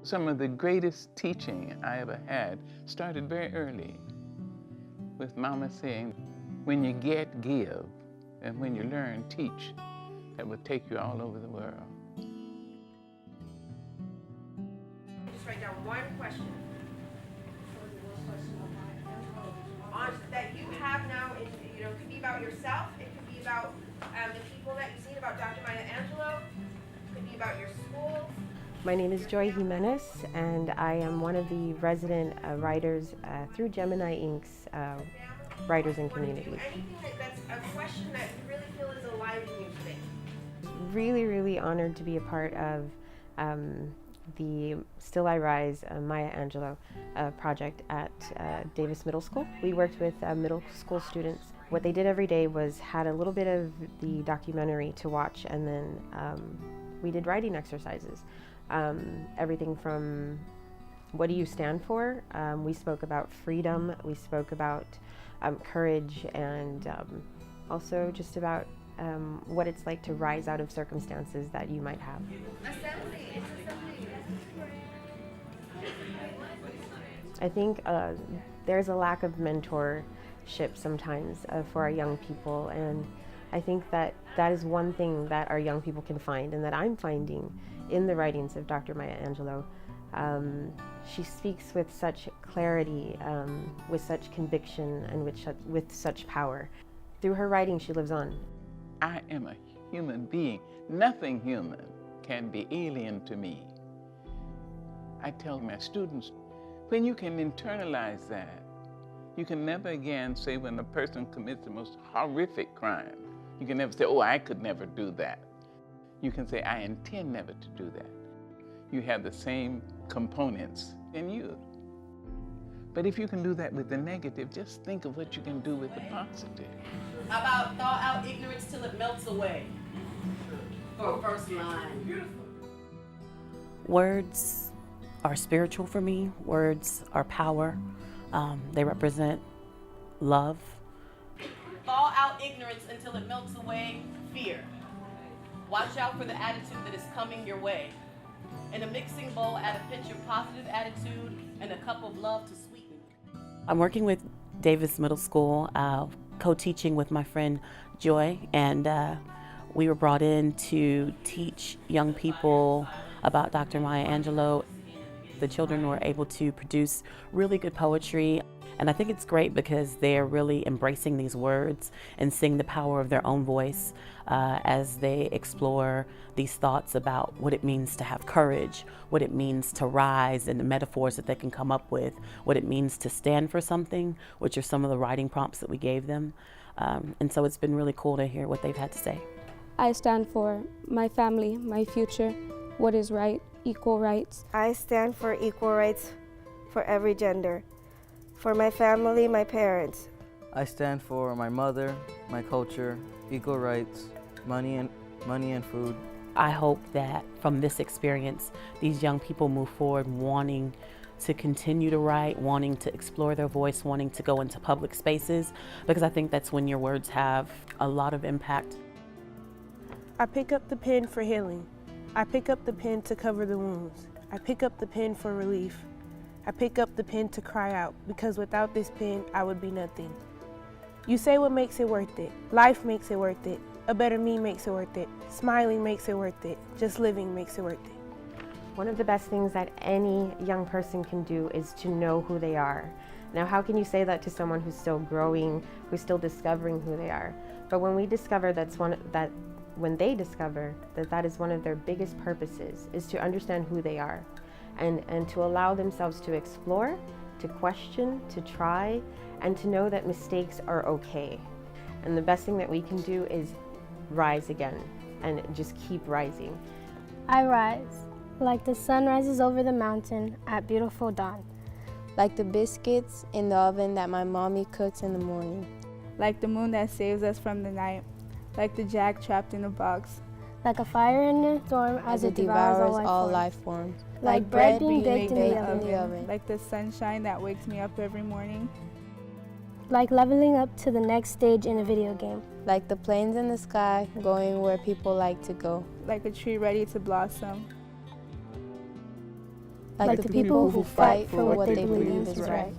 Some of the greatest teaching I ever had started very early with Mama saying, when you get, give, and when you learn, teach. That will take you all over the world. Just write down one question that you have now. It could be about yourself. It could be about the people that you've seen, about Dr. Maya Angelou. It could be about your school. My name is Joy Jimenez, and I am one of the resident writers through Gemini Inc.'s Writers and Community. Anything that's a question that you really feel is alive in you today? Really, really honored to be a part of the Still I Rise Maya Angelou project at Davis Middle School. We worked with middle school students. What they did every day was had a little bit of the documentary to watch, and then we did writing exercises. Everything from what do you stand for? We spoke about freedom, we spoke about courage, and also just about what it's like to rise out of circumstances that you might have. I think there's a lack of mentorship sometimes for our young people, and I think that is one thing that our young people can find, and that I'm finding in the writings of Dr. Maya Angelou. She speaks with such clarity, with such conviction, and with such power. Through her writing, she lives on. I am a human being. Nothing human can be alien to me. I tell my students, when you can internalize that, you can never again say when a person commits the most horrific crime, you can never say, oh, I could never do that. You can say, I intend never to do that. You have the same components in you. But if you can do that with the negative, just think of what you can do with the positive. How about thaw out ignorance till it melts away? For a first line. Words are spiritual for me. Words are power. They represent love. Thaw out ignorance until it melts away, fear. Watch out for the attitude that is coming your way. In a mixing bowl, add a pinch of positive attitude and a cup of love to sweeten. I'm working with Davis Middle School, co-teaching with my friend Joy, and we were brought in to teach young people about Dr. Maya Angelou. The children were able to produce really good poetry, and I think it's great because they're really embracing these words and seeing the power of their own voice as they explore these thoughts about what it means to have courage, what it means to rise, and the metaphors that they can come up with, what it means to stand for something, which are some of the writing prompts that we gave them. And so it's been really cool to hear what they've had to say. I stand for my family, my future, what is right, equal rights. I stand for equal rights for every gender, for my family, my parents. I stand for my mother, my culture, equal rights, money and food. I hope that from this experience, these young people move forward wanting to continue to write, wanting to explore their voice, wanting to go into public spaces, because I think that's when your words have a lot of impact. I pick up the pen for healing. I pick up the pen to cover the wounds. I pick up the pen for relief. I pick up the pen to cry out, because without this pen, I would be nothing. You say what makes it worth it. Life makes it worth it. A better me makes it worth it. Smiling makes it worth it. Just living makes it worth it. One of the best things that any young person can do is to know who they are. Now, how can you say that to someone who's still growing, who's still discovering who they are? But when we discover when they discover that is one of their biggest purposes, is to understand who they are and to allow themselves to explore, to question, to try, and to know that mistakes are okay. And the best thing that we can do is rise again and just keep rising. I rise, like the sun rises over the mountain at beautiful dawn. Like the biscuits in the oven that my mommy cooks in the morning. Like the moon that saves us from the night. Like the jack trapped in a box. Like a fire in a storm as it devours all life forms. Like bread being baked in the oven. Like the sunshine that wakes me up every morning. Like leveling up to the next stage in a video game. Like the planes in the sky going where people like to go. Like a tree ready to blossom. like the people who fight for what they believe is right.